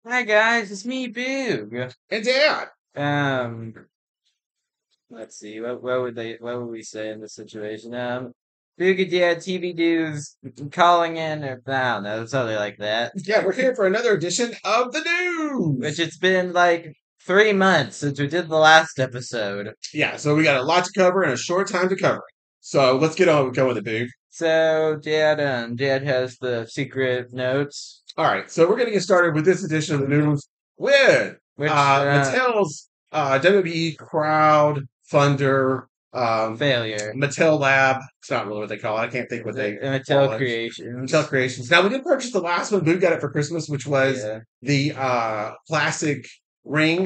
Hi guys, it's me, Boog. And Dad. Um, let's see, what would we say in this situation? Boog and Dad, TV dudes calling in, or I don't know, something like that. Yeah, we're here for another edition of the Which news. it's been like 3 months since we did the last episode. Yeah, so we got a lot to cover and a short time to cover it. So let's get on go with it, dude. So Dad has the secret notes, All right, so we're gonna get started with this edition of the news with which Mattel's WWE crowd funder failure. Mattel Lab. It's not really what they call it. I can't think what The they call Mattel it. Mattel Creations. Creations. Now we did purchase the last one. Boo got it for Christmas, which was Yeah. the classic ring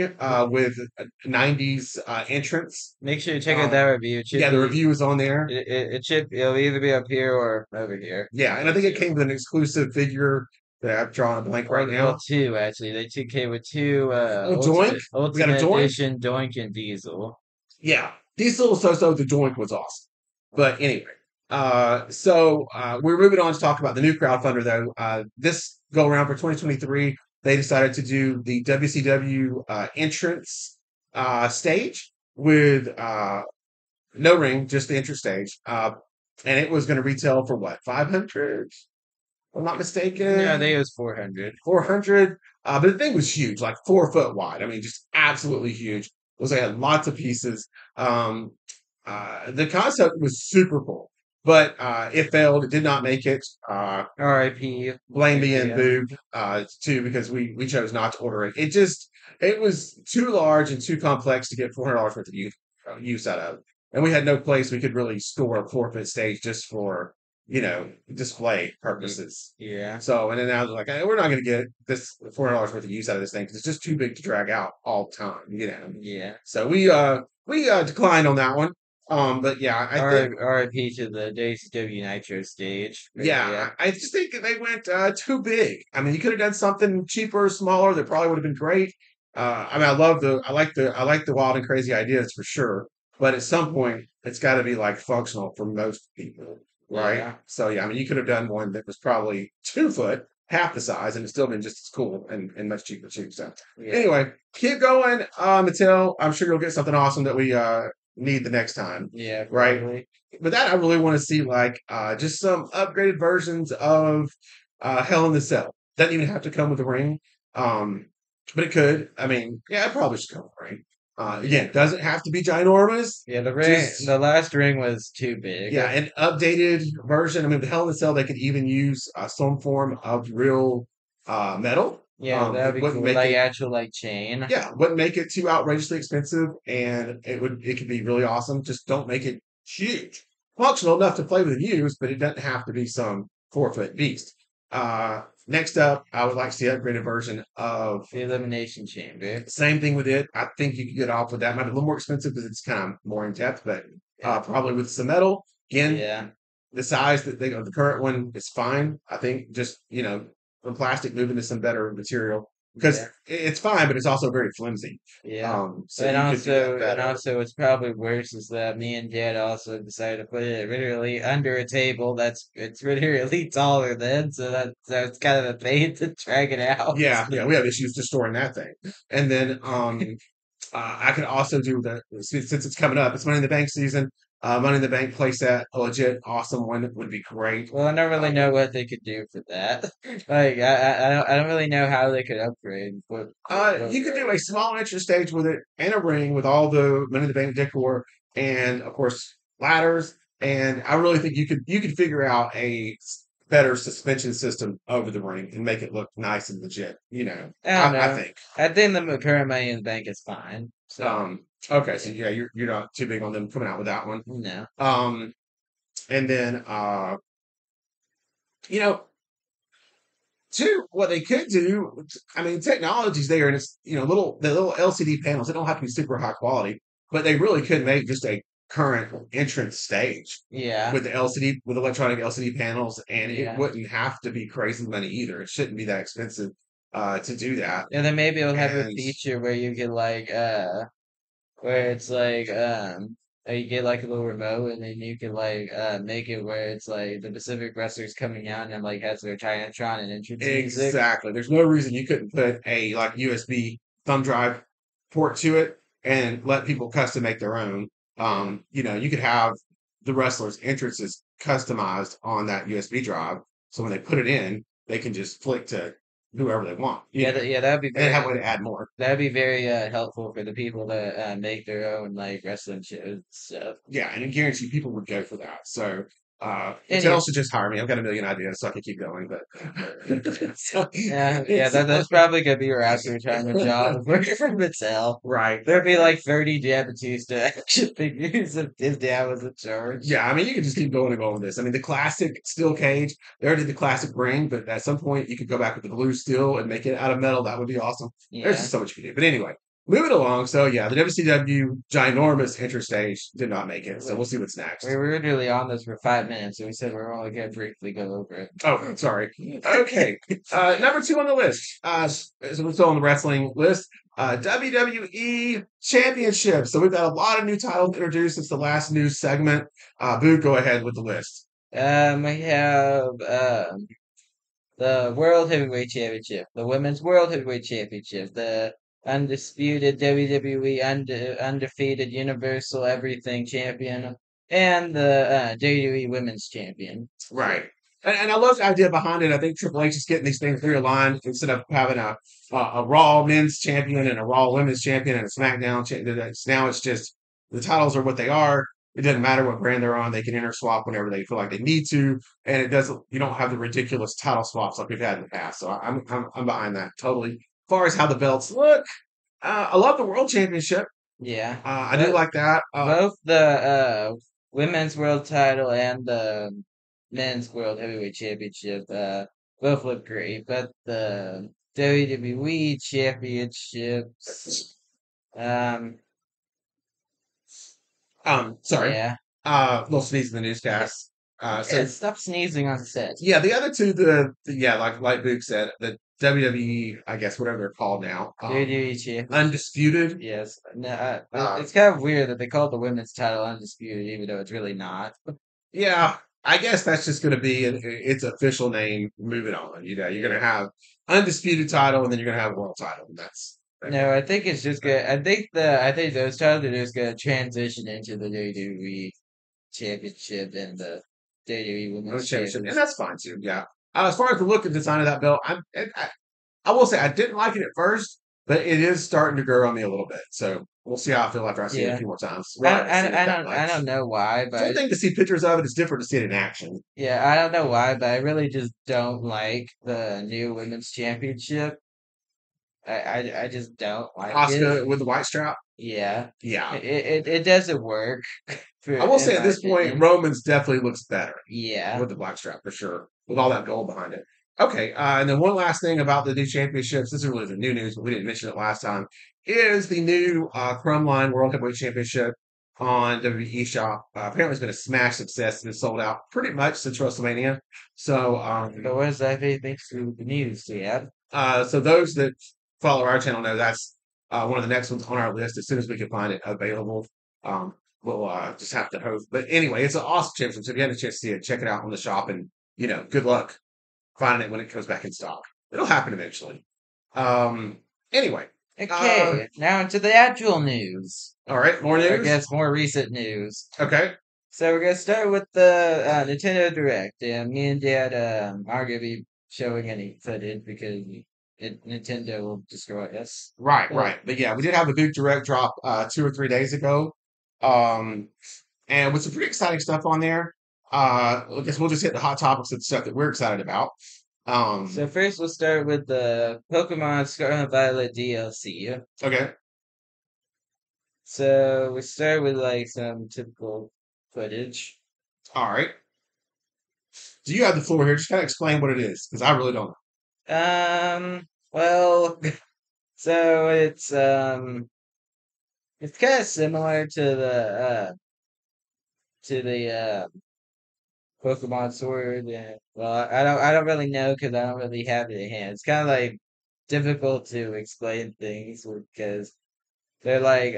with a 90s entrance. Make sure you check out that Um, review. It should yeah, the be review is on there. it'll either be up here or over here. Yeah, and I think it came with an exclusive figure that I'm drawing a blank right Well, now. two actually. They 2K with two Oh, Doink. We got a Ultimate Doink. Edition Doink and Diesel. Yeah, Diesel So the Doink was awesome. But anyway, so we're moving on to talk about the new crowdfunder though. This go around for 2023, they decided to do the WCW entrance stage with no ring, just the entrance stage. And it was going to retail for what, 500? If I'm not No, I mistaken. think it was 400. 400. But the thing was huge, like 4 foot wide. I mean, just absolutely huge. It was like had lots of pieces. Um, the concept was super cool, but it failed. It did not make it. R.I.P. Blame me and Yeah. Boog too because we chose not to order it. It was too large and too complex to get $400 worth of use out of, and we had no place we could really store a 4 foot stage just for display purposes. Yeah. So and then I was like, "Hey, we're not going to get this $400 worth of use out of this thing because it's just too big to drag out all the time. Yeah. So we declined on that one. But yeah, I think R.I.P. to the WCW Nitro stage. But yeah. yeah, I just think that they went too big. I mean, you could have done something cheaper, smaller. That probably would have been great. I mean, I like the wild and crazy ideas for sure. But at some point, it's got to be like functional for most people, right? Yeah. So yeah, I mean, you could have done one that was probably 2 foot, half the size, and it's still been just as cool and much cheaper too. So Yeah. anyway, keep going, Mattel. I'm sure you'll get something awesome that we need the next time, Yeah, right? probably. But that I really want to see like just some upgraded versions of Hell in the Cell. Doesn't even have to come with a ring, um, but it could. I mean, yeah, it probably should come with a ring. Again, doesn't have to be ginormous. Yeah, Just the last ring was too big. yeah, an updated version. I mean, the Hell in the Cell they could even use some form of real metal. Yeah, that'd It be wouldn't cool. make Like it actual like chain. yeah, wouldn't make it too outrageously expensive, and it could be really awesome. Just don't make it huge, functional enough to play with and use, but it doesn't have to be some 4 foot beast. Next up, I would like to see an upgraded version of The Elimination Chamber. same thing with it. I think you could get off with that. Might be a little more expensive because it's kind of more in depth, but probably with some metal. Again, Yeah. the size that they the current one is fine. I think just from plastic moving to some better material because Yeah. it's fine, but it's also very flimsy. Yeah. So you could do that And better. also what's probably worse is that me and Dad also decided to put it literally under a table it's literally taller than, so it's kind of a pain to drag it out. Yeah, yeah, we have issues just storing that thing. And then I could also do since it's coming up. It's Money in the Bank season. Money in the Bank playset, a legit awesome one would be great. Well, I don't really Um, know what they could do for that. Like, I don't really know how they could upgrade. you could do a small entrance stage with it and a ring with all the Money in the Bank decor and of course ladders. And I really think you could figure out a better suspension system over the ring and make it look nice and legit. I don't I know. think. I think the current Money in the Bank is fine. So, Okay, so yeah. yeah, you're not too big on them coming out with that one. No. Um, and then you know, two, what they could do, I mean, technology's there, and it's the little LCD panels. They don't have to be super high quality, but they really could make just a current entrance stage Yeah. with the LCD with electronic LCD panels, and it Yeah. wouldn't have to be crazy money either. It shouldn't be that expensive to do that. And then maybe it'll have a And feature where you can like where it's like You get like a little remote, and then you can like make it where it's like the Pacific wrestlers coming out and like has their Titantron and entrance music. Exactly. There's no reason you couldn't put a like USB thumb drive port to it and let people custom make their own. You could have the wrestlers' entrances customized on that USB drive, so when they put it in, they can just flick to whoever they want. Yeah, that'd be And then have a very way to add more. helpful for the people that make their own like wrestling shows and stuff. Yeah, and I guarantee people would go for that. So Anyway, Mattel should just hire me. I've got a million ideas, so I can keep going. But so, that's probably gonna be your after retirement job. Working for Mattel. right. There'd be like 30 Dan Batista action figures if his dad was in charge. Yeah, I mean, you could just keep going and going with this. I mean, the classic steel cage, they already did the classic ring, but at some point you could go back with the blue steel and make it out of metal. That would be awesome. There's Yeah. just so much you could do. But anyway, moving along. So, yeah, the WCW ginormous interstage did not make it. So, we'll see what's next. We were literally on this for 5 minutes, and we said we were only going to briefly go over it. Oh, sorry. Okay. Number two on the list. So we're still on the wrestling list. WWE Championship. So we've got a lot of new titles introduced since the last news segment. Boo, go ahead with the list. We have the World Heavyweight Championship, the Women's World Heavyweight Championship, the undisputed WWE undefeated Universal Everything Champion, and the WWE Women's Champion. Right. And I love the idea behind it. I think Triple H is getting these things realigned instead of having a Raw men's champion and a Raw women's champion and a SmackDown champion. Now it's just the titles are what they are. It doesn't matter what brand they're on. They can inter swap whenever they feel like they need to, and it doesn't. You don't have the ridiculous title swaps like we've had in the past. So I'm behind that totally. As far as how the belts look, I love the World Championship. Yeah. I do like that. Both the women's world title and the men's world heavyweight championship both look great, but the WWE championships, um, Sorry. yeah, Little sneeze in the newscast. So stop sneezing on set. yeah, the other two, yeah, like Boog said, the WWE, I guess whatever they're called now, WWE champion. undisputed. Yes, no, Uh, it's kind of weird that they call the women's title undisputed, even though it's really not. yeah, I guess that's just going to be its official name. Moving on, you're going to have undisputed title, and then you're going to have world title. And that's No, I think it's just good. I think those titles are just gonna transition into the WWE Championship and the WWE World Women's championship, and Championship. that's fine too. Yeah. As far as the look and design of that belt, I will say I didn't like it at first, but it is starting to grow on me a little bit. So we'll see how I feel after I see it a Yeah, few more times. Well, I haven't seen it that I much. don't know why, It's one but thing to see pictures of it; it's different to see it in action. yeah, I don't know why, but I really just don't like the new Women's Championship. I just don't like it. Oscar with the white strap. Yeah, Yeah, it doesn't work for I will in say at my this point, opinion. Roman's definitely looks better Yeah, with the black strap for sure, with all that gold behind it. Okay, and then one last thing about the new championships. This is really the new news, but we didn't mention it last time. Is the new Chrome Line World Heavyweight Championship on WWE Shop? Apparently, it's been a smash success. It's been sold out pretty much since WrestleMania. So, but what does that have anything to do with the news? Yeah. so those that follow our channel know that's one of the next ones on our list. As soon as we can find it available, um, we'll just have to hope. But anyway, it's an awesome championship. So if you had a chance to see it, check it out on the shop, and good luck finding it when it comes back in stock. It'll happen eventually. Um, anyway, uh, Okay, now into the actual news. all right, more I news. guess more recent news. Okay, So we're gonna start with the Nintendo Direct. And me and Dad aren't gonna be showing any footage because Nintendo will destroy us. right, But right. But yeah, we did have a big direct drop 2 or 3 days ago, um, and with some pretty exciting stuff on there. I guess we'll just hit the hot topics of the stuff that we're excited about. so first we'll start with the Pokemon Scarlet and Violet DLC. Okay, So we start with like some typical footage. all right. Do you have the floor here? Just kind of explain what it is, because I really don't know. Well, so it's kind of similar to the Pokemon Sword. And, well, I don't really know because I don't really have it in hand. It's kind of like difficult to explain things because they're like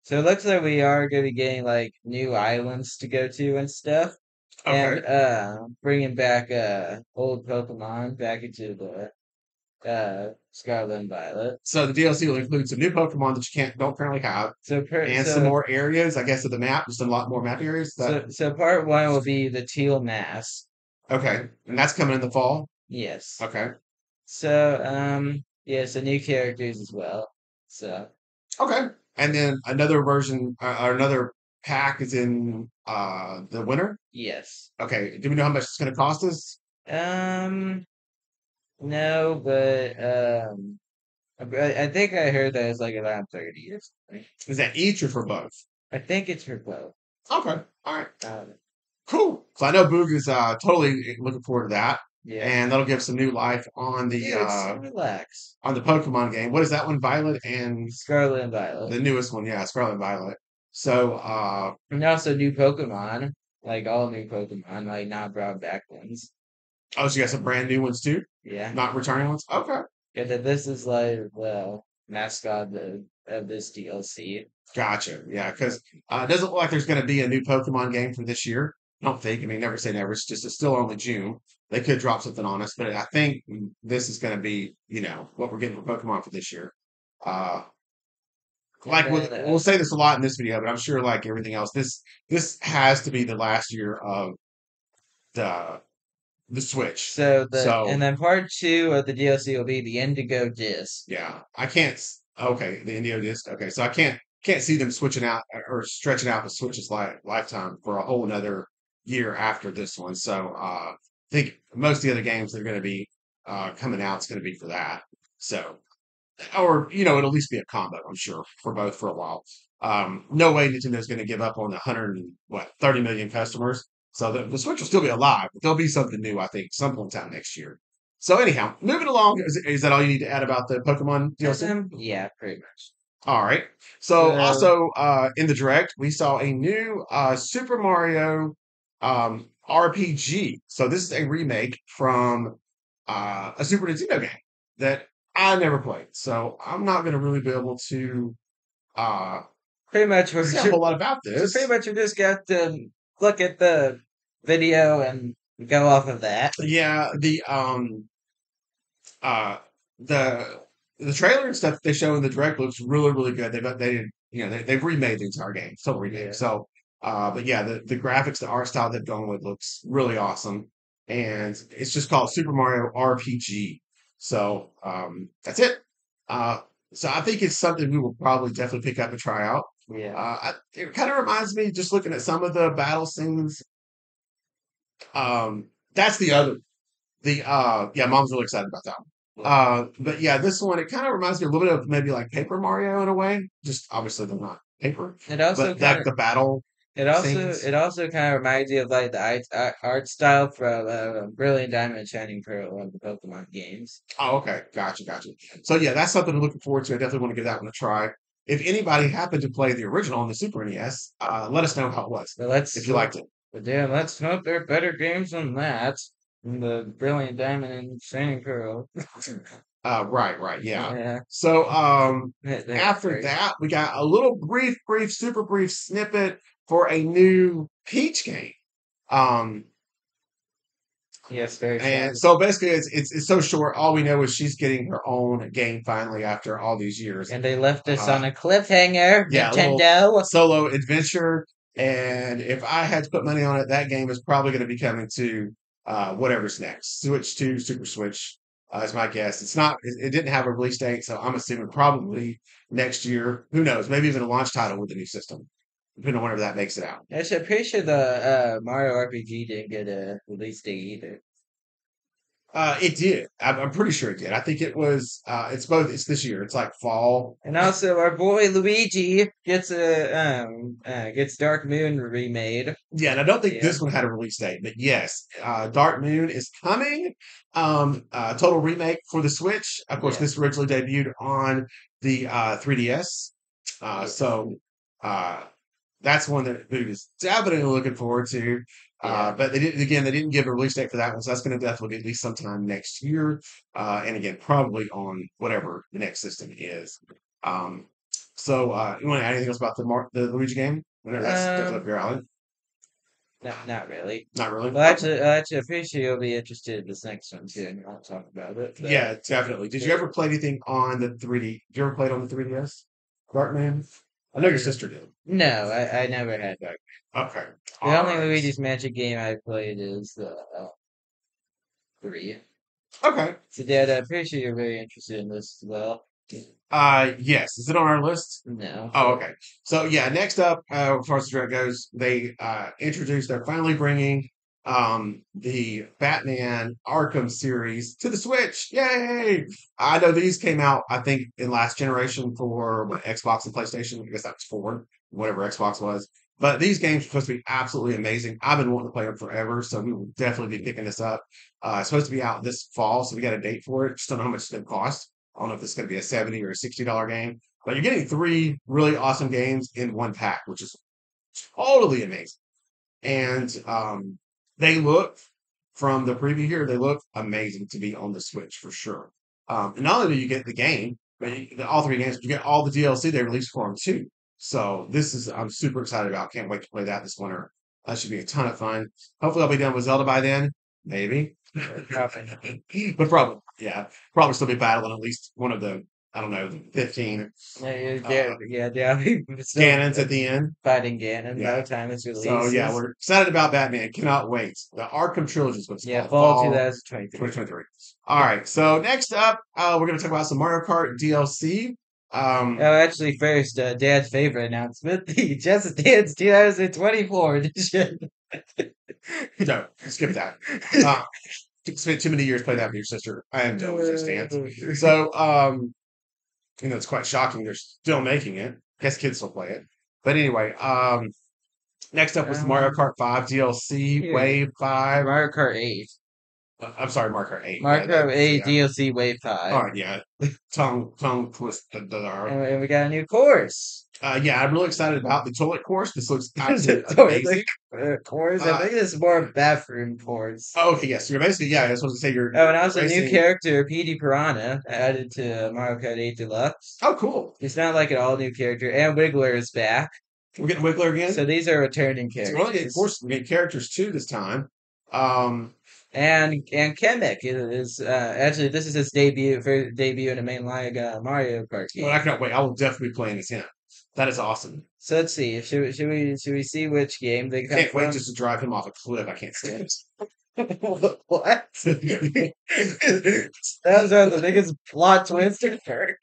So it looks like we are going to be getting like new islands to go to and stuff, and Okay. bringing back old Pokemon back into the Scarlet and Violet. So the DLC will include some new Pokemon that you can't don't currently have, So per and some so more areas, I guess, of the map, just a lot more map areas. That so part one will be the teal mass. okay, and that's coming in the fall. Yes. Okay, So yeah, so new characters as well. So okay, and then another version or another pack is in the winter. yes. Okay, do we know how much it's going to cost us? Um no, but I think I heard that it's like around 30 or something. Is that each or for both? I think it's for both. Okay, all right. Um, Cool. So I know Boog is totally looking forward to that, yeah. and that'll give some new life Dude, so relax. on the Pokemon game. What is that one? Violet and Scarlet and Violet. the newest one, yeah, Scarlet and Violet. So And also new Pokemon. Like all new Pokemon, like not brought back ones. oh, so you got some brand new ones too, Yeah. not returning ones. Okay, Yeah, that this is like the mascot of this DLC. gotcha. Yeah, because it doesn't look like there's going to be a new Pokemon game for this year. I don't think. I mean, never say never. It's still only June. They could drop something on us, but I think this is going to be, what we're getting for Pokemon for this year. Uh, And like then we'll say this a lot in this video, but I'm sure like everything else, this has to be the last year of the the Switch. and So then part two of the DLC will be the Indigo Disc. yeah, I can't. Okay, the Indio disc. Okay, so I can't see them switching out or stretching out the Switch's lifetime for a whole another year after this one. So I think most of the other games that are going to be coming out is going to be for that. So or it'll at least be a combo, I'm sure, for both for a while. No way Nintendo's going to give up on the 30 million customers. So the Switch will still be alive, but there'll be something new, I think, some point in time next year. So anyhow, moving along, is that all you need to add about the Pokemon DLC? Yeah, pretty much. All right. So So also in the direct, we saw a new Super Mario RPG. So this is a remake from a Super Nintendo game that I never played. So I'm not going to really be able to uh, pretty much say a whole lot about so pretty this. much we just got to look at the video and go off of that. Yeah, uh the the trailer and stuff they show in the direct looks really really good. They did they've remade the entire game, total remake. Yeah. So but yeah, the graphics, the art style they've gone with looks really awesome, and it's just called Super Mario RPG. So that's it. Uh, so I think it's something we will probably definitely pick up and try out. Yeah. It kind of reminds me, just looking at some of the battle scenes. That's the other yeah, mom's really excited about that one. But yeah, this one, it kind of reminds me a little bit of maybe like Paper Mario in a way. Just obviously they're not paper, It also but kind like of the battle scenes. it also kind of reminds you of like the art style from Brilliant Diamond and Shining Pearl, one of the Pokemon games. Oh, okay, gotcha. So yeah, that's something I'm looking forward to. I definitely want to give that one a try. If anybody happened to play the original on the Super NES, let us know how it was. But If you liked it. damn, let's hope there are better games than that. Than the Brilliant Diamond and Shining Pearl. Right, yeah. Yeah, So they're after great. that, we got a little super brief snippet for a new Peach game. Um, Yes, very and shocking. so basically, it's so short. All we know is she's getting her own game finally after all these years. And they left us Uh, on a cliffhanger, yeah, a little Nintendo. solo adventure. And if I had to put money on it, that game is probably going to be coming to whatever's next. Switch 2, Super Switch is my guess. It's not. It didn't have a release date, so I'm assuming probably next year. Who knows? Maybe even a launch title with the new system, depending on whenever that makes it out. Actually, I'm pretty sure the Mario RPG didn't get a release date either. It did. I'm pretty sure it did. I think it was. It's both. It's this year. It's like fall. And also, our boy Luigi gets Dark Moon remade. Yeah, and I don't think Yeah, this one had a release date, but yes, Dark Moon is coming. Total remake for the Switch. Of course, yeah, this originally debuted on the 3DS. yes, So uh, that's one that Boog is definitely looking forward to. yeah. But they didn't give a release date for that one, so that's going to definitely be at least sometime next year. And again, probably on whatever the next system is. Um, So, you want to add anything else about the Luigi game? Whenever that's definitely up Um, your alley. not really. Not really. Well, Okay. actually, I'm pretty sure you'll be interested in this next one too, and I'll talk about it. Yeah, definitely. Did you ever play anything on the 3D? Did you ever play it on the 3DS? Cartman? I know your Uh, sister did. no, I never had that. Okay. The All only right. Luigi's Magic game I played is the 3. Okay. So, Dad, I'm pretty sure you're very interested in this as well. Yes. Is it on our list? No, Oh, but okay. So yeah, next up, as far as the direct goes, they introduced. They're finally bringing the Batman Arkham series to the Switch. Yay! I know these came out, I think, in last generation for what, Xbox and PlayStation. I guess that was four, whatever Xbox was. But these games are supposed to be absolutely amazing. I've been wanting to play them forever, so we will definitely be picking this up. It's supposed to be out this fall, so we got a date for it. Just don't know how much it's going to cost. I don't know if it's going to be a $70 or a $60 game. But you're getting three really awesome games in one pack, which is totally amazing. And they look from the preview here, they look amazing to be on the Switch for sure. And not only do you get the game, but all three games, but you get all the DLC they released for them too. So this is I'm super excited about. Can't wait to play that this winter. That should be a ton of fun. Hopefully I'll be done with Zelda by then. Maybe. probably. But probably, yeah. Probably still be battling at least one of the, I don't know, 15 Yeah. We're still Ganons at the end. fighting Ganon by Yeah. the time it's So yeah, releases. we're excited about Batman. Cannot wait. The Arkham Trilogy is what it's Yeah, called. fall Fall 2023. 2023. All right. So next up, we're going to talk about some Mario Kart DLC. Oh, Um, actually, first, Dad's favorite announcement: the Just Dance 2024 edition. no, skip that. Spent too many years playing that with your sister. I am done with Just Dance. So, it's quite shocking they're still making it. Guess kids still play it. But anyway, next up was the Mario Um, Kart 5 DLC, here, Wave 5. Mario Kart 8. I'm sorry, Mario Kart 8. Mario Yeah, Kart 8 yeah. DLC Wave All 5. right, yeah. Tongue twisted. And we got a new course. Yeah, I'm really excited about the toilet course. This looks absolutely So it's amazing. like course. I Uh, think it's more bathroom course. okay, yes, you're basically, yeah, I was supposed to say Oh, and you're also new racing. character, PD Piranha, added to Mario Kart 8 Deluxe. Oh, cool. It's not like an all new character, and Wiggler is back. We're getting Wiggler again. So these are returning So we're only getting, of characters. course, we're getting characters too this time. Um, And Kamek is actually this is his debut in a mainline Mario Kart well, I game. cannot wait. I will definitely be playing as him. That is awesome. So let's see. Should we see which game they come Can't wait from? just to drive him off a cliff. I can't stand it. What? That was one of the biggest plot twists ever.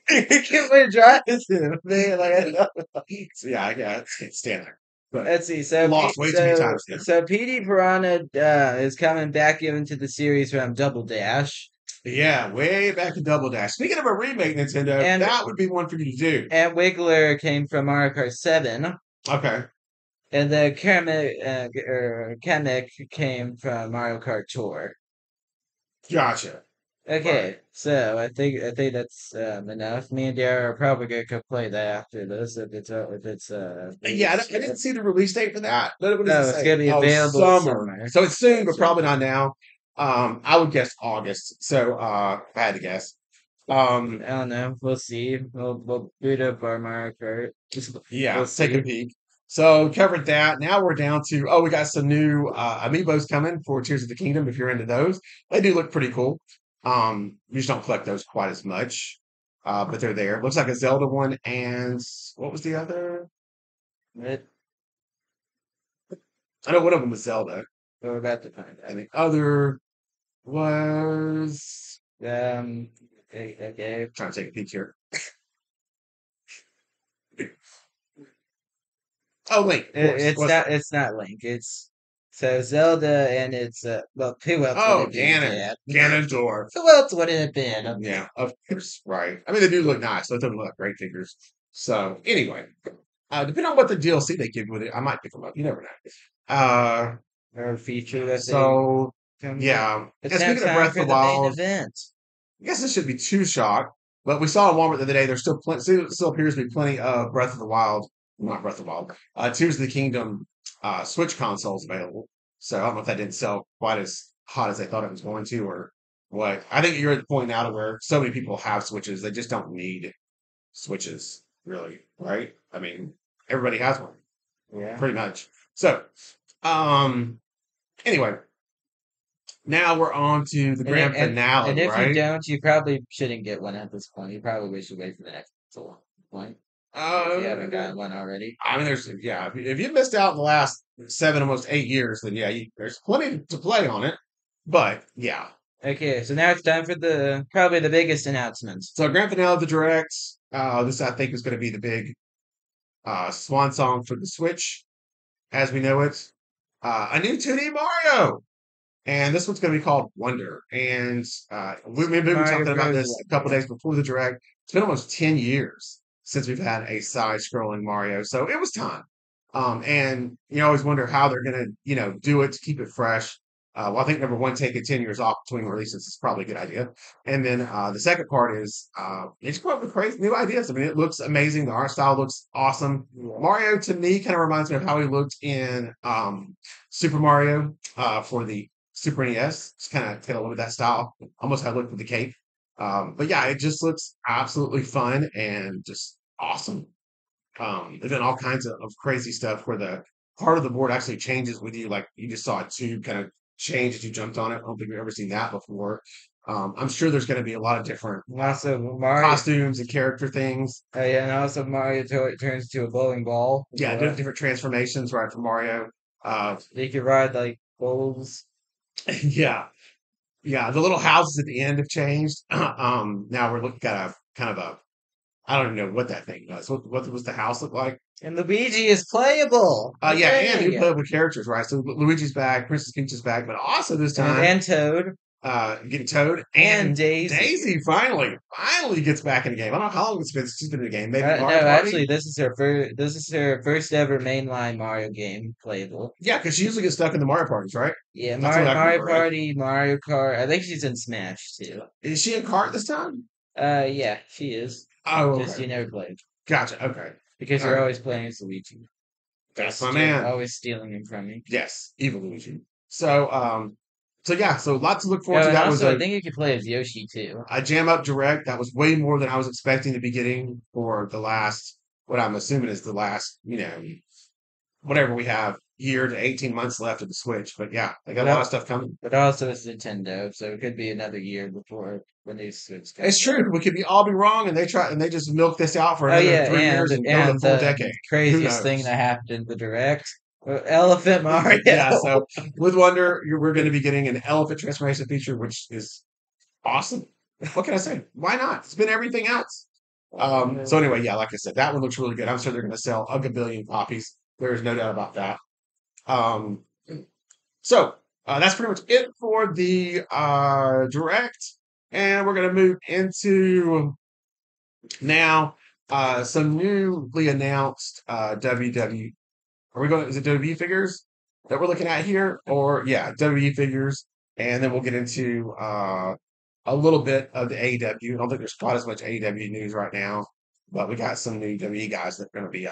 You can't wait to drive him, man. Like, So, yeah, I can't stand it. But let's see. So lost way too many times now. PD Piranha is coming back into the series from Double Dash. Yeah, way back in Double Dash. Speaking of a remake, Nintendo, And that would be one for you to do. and Wiggler came from Mario Kart 7. Okay, And the Kamek came from Mario Kart Tour. gotcha. Right. Okay, so I think that's enough. Me and Dara are probably gonna go play that after this if it's Yeah, released I yet. didn't see the release date for that. What does it No, it's say? gonna be Oh, available summer. somewhere. So it's soon, but Summer. probably not now. I would guess August. So, if I had to guess. Um, I don't know. We'll see. We'll boot up our Mario Kart. We'll yeah, take a see. peek. So covered that. Now we're down to we got some new amiibos coming for Tears of the Kingdom. If you're into those, they do look pretty cool. You just don't collect those quite as much, but they're there. Looks like a Zelda one, and what was the other? But I know one of them was Zelda, we're about to find and the other was out. Okay. trying to take a peek here. Oh, Link, of course. It's not Link. It's so Zelda and it's well, who else would Oh, it be, Ganon, Dad? Ganondorf. Who else would it have been? Yeah, of course, right. I mean, they do look nice. Those don't look like great figures. So anyway, depending on what the DLC they give with it, I might pick them up. You never know. Or feature that they So comes up. yeah. It's And now speaking of time Breath of for the the main Wild, event. I guess this should be two shot, but we saw in Walmart the other day. There's still appears to be plenty of Breath of the Wild, not Breath of the Wild, Tears of the Kingdom Switch consoles available. So I don't know if that didn't sell quite as hot as they thought it was going to, or what. I think you're at the point now to where so many people have Switches, they just don't need Switches, really, right? I mean, everybody has one, Yeah. pretty much. So, um, anyway, now we're on to the And it, grand and finale, if you right? don't, you probably shouldn't get one at this point. You probably should wait for the next point if you haven't Uh, gotten one already. I mean, if you missed out in the last 7, almost 8 years, then yeah, there's plenty to play on it. But yeah, Okay, so now it's time for the probably the biggest announcements. so grand finale of the direct. This I think is going to be the big swan song for the Switch, as we know it. A new 2D Mario, and this one's going to be called Wonder. And we've Super been Mario talking about Bros. this a couple Wonder. days before the direct. It's been almost 10 years since we've had a side-scrolling Mario, so it was time. And you always wonder how they're going to, do it to keep it fresh. Well, I think number one, taking 10 years off between releases is probably a good idea. And then the second part is they just come up with crazy new ideas. I mean, it looks amazing. The art style looks awesome. Yeah. Mario to me kind of reminds me of how he looked in Super Mario for the Super NES. Just kind of take a look at that style, almost how it looked with the cape. But yeah, it just looks absolutely fun and just awesome. They've done all kinds of crazy stuff where the part of the board actually changes with you. Like you just saw a tube kind of change as you jumped on it. I don't think we've ever seen that before. I'm sure there's going to be a lot of different And also Mario, costumes and character things. yeah, and also Mario turns into a bowling ball as Yeah, well. different transformations, right, for Mario. You can ride like bowls. Yeah, yeah. The little houses at the end have changed. Now we're looking at a kind of a I don't even know what that thing was. What was the house look like? And Luigi is playable. Yeah, and new Hooray! playable characters, right? So Luigi's back, Princess Peach is back, but also this And time, Toad getting Toad and and Daisy. Daisy finally gets back in the game. I don't know how long it's been since she's been in the game. Maybe No, Mario actually, Party. this is her first ever mainline Mario game playable. Yeah, because she usually gets stuck in the Mario parties, right? Yeah, That's what I can Mario remember, right? Party, Mario Kart. I think she's in Smash too. Is she in cart this time? Yeah, she is. Oh, Just okay, you never played gotcha. Okay, because all you're right, always playing as Luigi. that's my man. Always stealing him from me. Yes, evil Luigi. So yeah, so lots to look forward Oh, to. and That was also I think you could play as Yoshi too. a jam up direct. That was way more than I was expecting to be getting for the last, what I'm assuming is the last, whatever we have, year to 18 months left of the Switch. But yeah, they got But a lot of stuff coming. also it's Nintendo, so it could be another year before when these Switch It's comes out. true. We could be all be wrong, and they just milk this out for Oh another yeah, 3 years and go the and full the decade. Who craziest thing knows? that happened in the direct, Elephant Mario. Yeah. So with Wonder, we're going to be getting an elephant transformation feature, which is awesome. What can I say? Why not? It's been everything else. So anyway, yeah, like I said, that one looks really good. I'm sure they're going to sell a gabillion copies. There is no doubt about that. Um, so that's pretty much it for the direct, and we're going to move into now some newly announced WW. Are we going? Is it WWE figures that we're looking at here, or yeah, WWE figures, and then we'll get into a little bit of the AEW. I don't think there's quite as much AEW news right now, but we got some new WWE guys that are going to be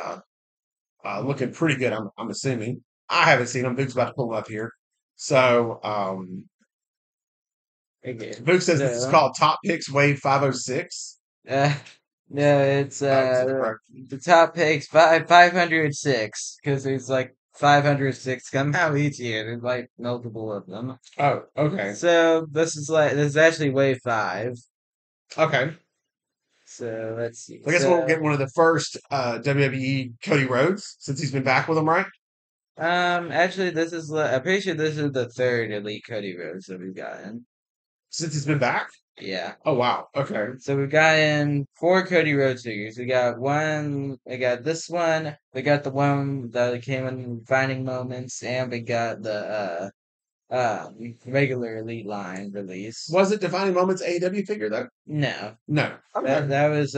looking pretty good. I'm assuming. I haven't seen them. Boog's about to pull them up here. So Okay, Boog says this is so called Top Picks Wave 506. uh, no, it's Is that correct? the top picks 506 because there's like 506 come out each year. There's like multiple of them. Oh, okay. So this is actually wave five. Okay. So let's see. I guess we'll get one of the first WWE Cody Rhodes since he's been back with them, right? Actually, I'm pretty sure this is the third Elite Cody Rhodes that we've gotten. Since he's been back? Yeah. Oh, wow. Okay. So we've gotten four Cody Rhodes figures. We got this one, we got the one that came in Finding Moments, and we got the uh regular Elite line release. Was it Defining Moments AEW figure, though? No. No. Okay. That was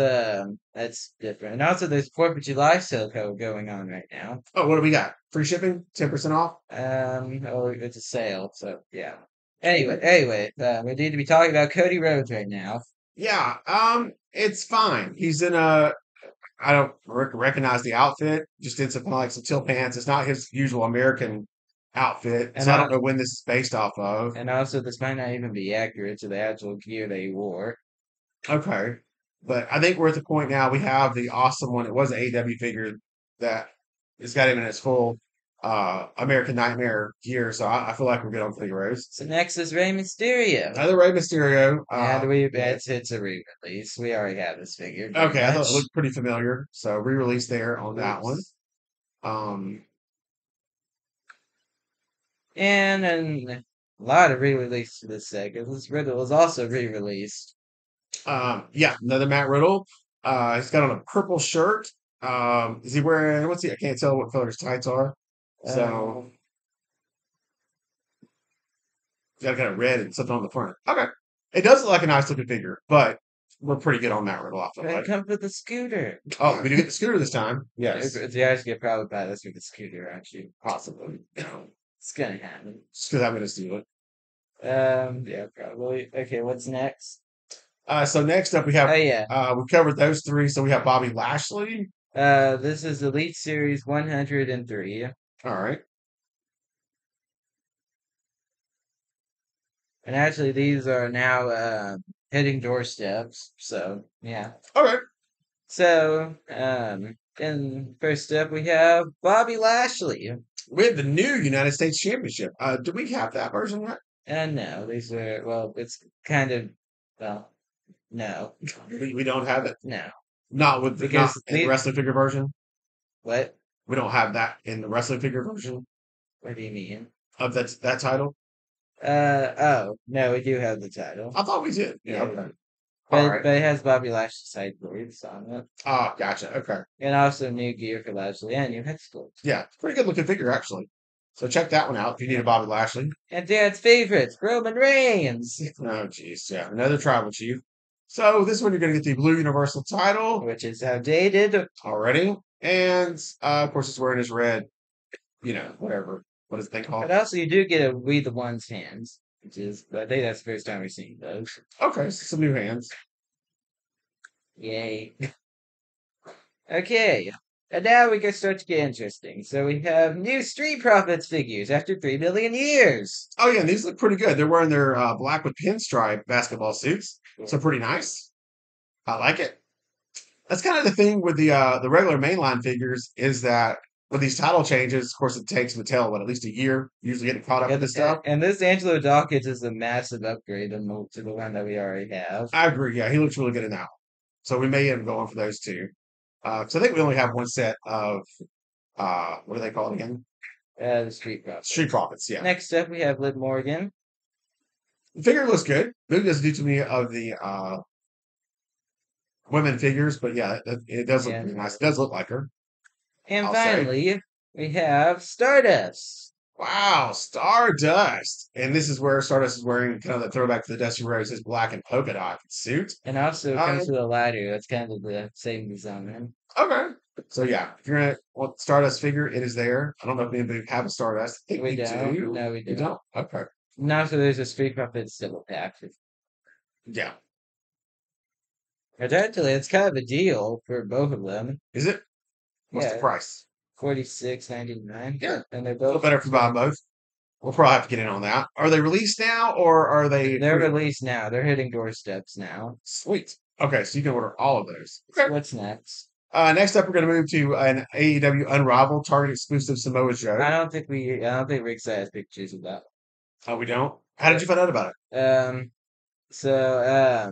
that's different. And also there's 4th of July sale code going on right now. Oh, what do we got? Free shipping? 10% off? Oh, it's a sale, so yeah. Anyway, we need to be talking about Cody Rhodes right now. Yeah. It's fine. He's in I don't recognize the outfit. Just in some kind of like some teal pants. It's not his usual American outfit. And So I I, don't know when this is based off of. and also this might not even be accurate to the actual gear they wore. Okay. But I think we're at the point now we have the awesome one. It was an AEW figure that has got him in his full American Nightmare gear. So I feel like we're good on figures. So next is Rey Mysterio. Another Rey Mysterio. And we Yeah. it's a re-release. We already have this figure pretty Okay, I thought it much. looked pretty familiar. So re-release there on that one. Oops. Um, And then a lot of re-release to this set because this Riddle was also re-released. yeah, another Matt Riddle. He's got on a purple shirt. Is he wearing what's he? I can't tell what color his tights are. So Um, he's got kind of red and something on the front. Okay, it does look like a nice looking figure, but we're pretty good on Matt Riddle. I feel it like. comes with the scooter. Oh, we do get the scooter this time. If, Yes, if you guys get probably buy this with the scooter, actually. possibly. It's gonna happen. Just because I'm going to steal it. Yeah, probably. Okay, what's next? So next up we have Oh yeah. we covered those three. So we have Bobby Lashley. This is Elite Series 103. All right. And actually these are now hitting doorsteps. So yeah. Okay. So in first up we have Bobby Lashley. We have the new United States Championship. Do we have that version yet? And no, these are well, it's kind of well, no. We don't have it. No. Not with the not Because in the the wrestling figure version. what? We don't have that in the wrestling figure version What do you mean? of that title. Oh, no, we do have the title. I thought we did. Yeah. Yeah, Okay. All right. but it has Bobby Lashley's sideboards on it. Oh, gotcha. Okay. And also new gear for Lashley and new head sculpt. Yeah, it's a pretty good looking figure actually. So check that one out if you need a Bobby Lashley. And Dad's favorite, Roman Reigns. Oh, geez. Yeah, another tribal chief. So this one you're going to get the blue universal title Which is outdated. already, and of course it's wearing his red. Whatever. What is the thing But called? also you do get a We the One's hands. Which is I think that's the first time we've seen those. Okay, so some new hands. Yay. Okay. And now we can start to get interesting. So we have new Street Profits figures after 3 million years. Oh yeah, and these look pretty good. They're wearing their black with pinstripe basketball suits, so pretty nice. I like it. That's kind of the thing with the regular mainline figures is that with these title changes, of course, it takes Mattel at least a year usually getting caught up with this stuff. And this Angelo Dawkins is a massive upgrade to the one that we already have. I agree. Yeah, he looks really good in that one. So we may end up going for those two. So I think we only have one set of what do they call it again? The Street Profits. Street Profits. Yeah, Next up, we have Liv Morgan. the figure looks good. Maybe doesn't do to me of the women figures, but yeah, it does look Yeah. pretty nice. It does look like her. And I'll say. finally, we have Stardust. Wow, Stardust. And this is where Stardust is wearing kind of the throwback to the Dusty Roses black and polka dot suit. And also it Um, comes with a ladder. That's kind of the same design. Okay. So yeah, if you're gonna want Stardust figure, it is there. I don't know if anybody have a Stardust. I think We we don't. do. No, we We don't. don't? Okay. And also there's a Street Profits double pack. Yeah. But actually, it's kind of a deal for both of them. Is it? What's the Yeah, price? $46.99. Yeah. And they're A little both better if we buy both. We'll probably have to get in on that. Are they released now or are they they're released now. They're hitting doorsteps now. sweet? Okay, so you can order all of those. So Okay. what's next? Next up, we're going to move to an AEW Unrivaled Target exclusive Samoa Joe. I don't think Rick has pictures of that. Oh, we don't? How did you find out about it? So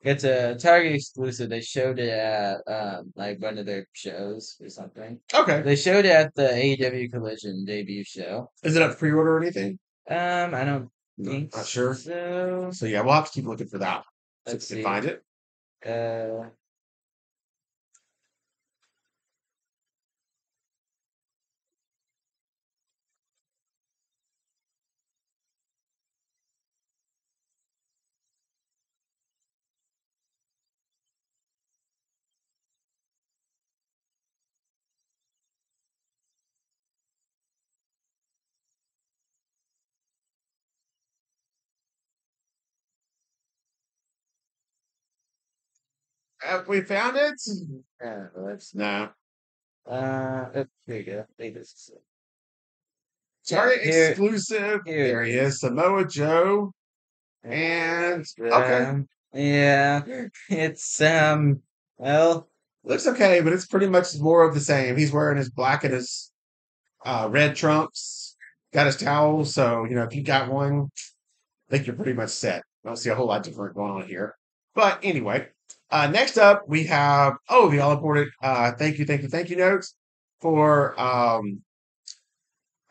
it's a Target exclusive. They showed it at like one of their shows or something. Okay. They showed it at the AEW Collision debut show. Is it up for pre-order or anything? I don't think Not sure. so. So yeah, we'll have to keep looking for that. Let's So we see. can find it. Uh, Have we found it? let's No. here you go. They just Target here exclusive. here There he is. Samoa Joe. And okay. Yeah, it's well, Looks okay, but it's pretty much more of the same. He's wearing his black and his red trunks, got his towel. So, you know, if you got one, I think you're pretty much set. I don't see a whole lot different going on here. But anyway, next up we have the all important thank you notes for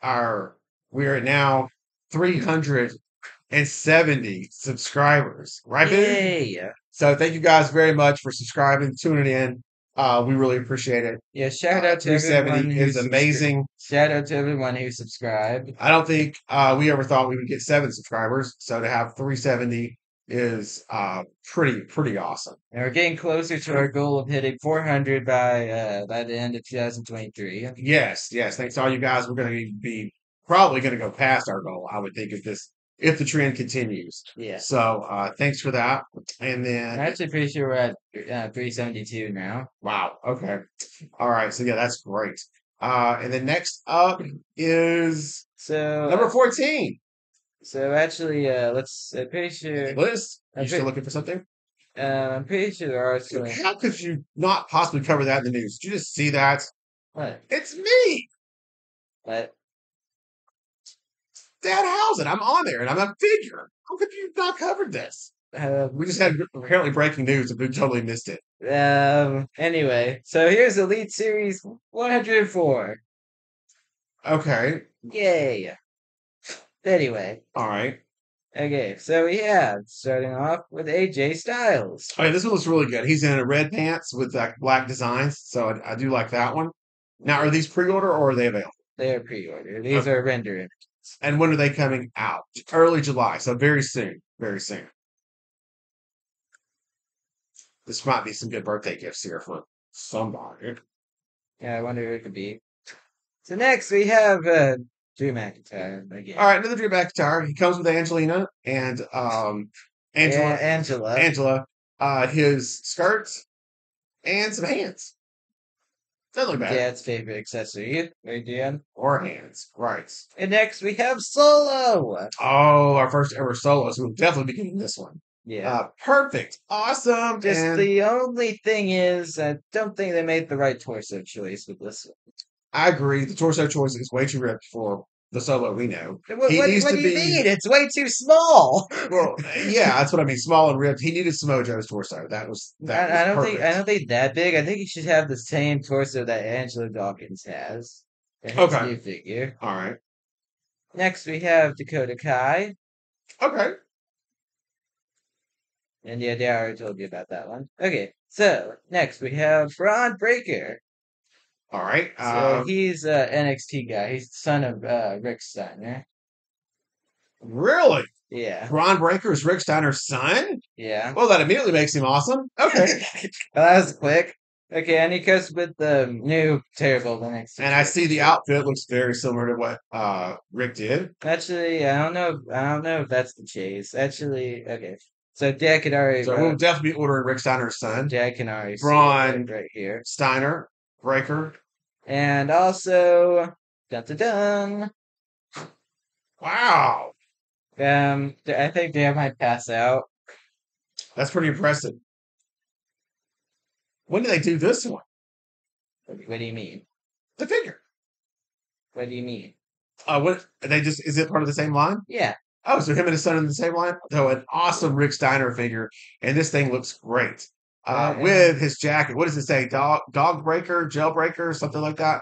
our we're at now 370 subscribers, right, Boog? yay! So thank you guys very much for subscribing, tuning in. We really appreciate it. Yeah, shout out to 370 everyone who is subscribed. amazing. Shout out to everyone who subscribed. I don't think we ever thought we would get 7 subscribers. So to have 370 is pretty awesome. And we're getting closer to our goal of hitting 400 by the end of 2023. Yes, yes. Thanks to all you guys. We're going to be probably going to go past our goal. I would think if the trend continues. Yeah. So thanks for that. And I'm then actually pretty sure we're at 372 now. wow. Okay. All right. So yeah, that's great. And then next up is So, number 14. so actually, I'm pretty sure, Liz, I'm you still pretty, looking for something? I'm pretty sure there are some, How could you not possibly cover that in the news? Did you just see that? what, It's me, what, Dad Housen. I'm on there and I'm a figure. How could you not covered this? uh, We just had apparently breaking news and we totally missed it. anyway, so here's Elite Series 104. Okay. Yay. Anyway, All right. okay, so we have starting off with AJ Styles. All right. This one looks really good. He's in a red pants with like black designs. So I do like that one. Now, are these pre order or are they available? They're pre-order. These Okay. are render. And when are they coming out? Early July. So very soon. Very soon. This might be some good birthday gifts here for somebody. Yeah, I wonder who it could be. So next we have Drew McIntyre All again. right, another Drew McIntyre. He comes with Angelina and Yeah, Angela Angela. Angela, his skirts and some hands. Doesn't look bad. Dad's favorite accessory. Right, Dan? Or hands. Right. And next we have Solo. Oh, our first ever solo. So we'll definitely be getting this one. Yeah. Perfect. Awesome. Just And the only thing is, I don't think they made the right torso choice with this one. I agree. The torso choice is way too ripped for the solo we know. What, He what, needs what to do you be mean? It's way too small. well, yeah, that's what I mean. Small and ripped. He needed Samojo's torso. That was I perfect. don't think that big. I think he should have the same torso that Angelo Dawkins has in his Okay. new figure. All right. Next, we have Dakota Kai. Okay. And yeah, I already told you about that one. Okay, so next we have Braun Breaker. All right. So he's a NXT guy. He's the son of Rick Steiner. Really? Yeah, Braun Breaker is Rick Steiner's son? yeah. Well, that immediately makes him awesome. Okay. Well, that was quick. Okay, and he goes with the new terrible NXT And I see the championship. outfit looks very similar to what Rick did. Actually, I don't know. I don't know if that's the chase. Actually, okay. So Dad can already, So we'll definitely be ordering Rick Steiner's son. Dad can already see it Braun right here. Steiner, Breaker. And also, dun dun dun. Wow. I think Dad might pass out. That's pretty impressive. When did they do this one? What do you mean? The figure. What do you mean? What they just is it part of the same line? Yeah. Oh, so him and his son in the same line? So an awesome Rick Steiner figure, and this thing looks great. With his jacket. What does it say? Dog breaker, jailbreaker, something like that.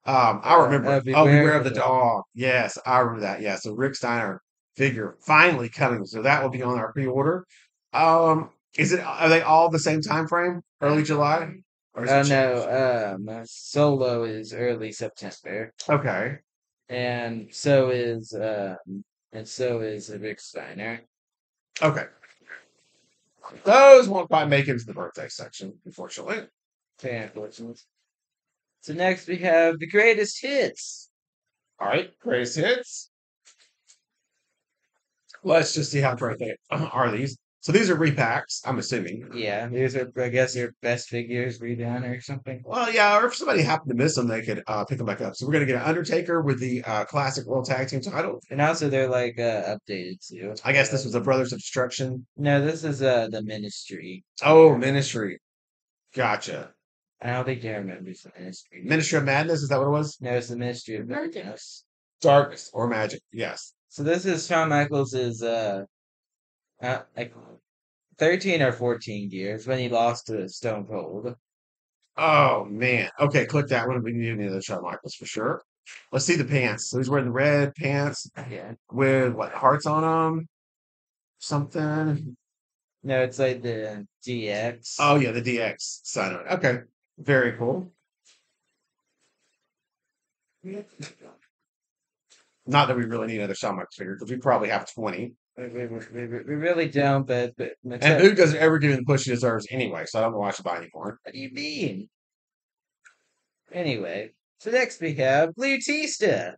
I remember it. Oh, Beware Beware of of the the dog. Dog. Yes, I remember that. Yeah, so Rick Steiner figure finally coming. So that will be on our pre-order. Are they all the same time frame? Early July? Or is it changed? No. Solo is early September, Okay. and so is Rick Steiner. Okay. Those won't quite make it to the birthday section, unfortunately. Very unfortunate. So next we have the greatest hits. All right, greatest hits. Let's just see how birthday are these. So these are repacks, I'm assuming. Yeah, these are, I guess, your best figures redone or something. Well, yeah, or if somebody happened to miss them, they could pick them back up. So we're gonna get an Undertaker with the classic World Tag Team title. And also, they're like updated too. I guess this was the Brothers of Destruction. No, this is the Ministry. Oh, Ministry. Gotcha. I don't think you remember the Ministry. Ministry of Madness, is that what it was? No, it's the Ministry of Darkness. Darkness or Magic. Yes. So this is Shawn Michaels' like 13 or 14 years when he lost to Stone Cold. Oh man. Okay, click that one. We need any of those Shawn Michaels for sure. Let's see the pants. So he's wearing the red pants Yeah. with what hearts on them? Something. No, it's like the DX. Oh yeah, the DX sign on it. Okay. Very cool. Not that we really need another Shawn Michaels figure because we probably have 20. We really don't, but And Boog doesn't ever give him the push he deserves anyway, so I don't know why I should buy any more. what do you mean? Anyway, so next we have Blue Tista.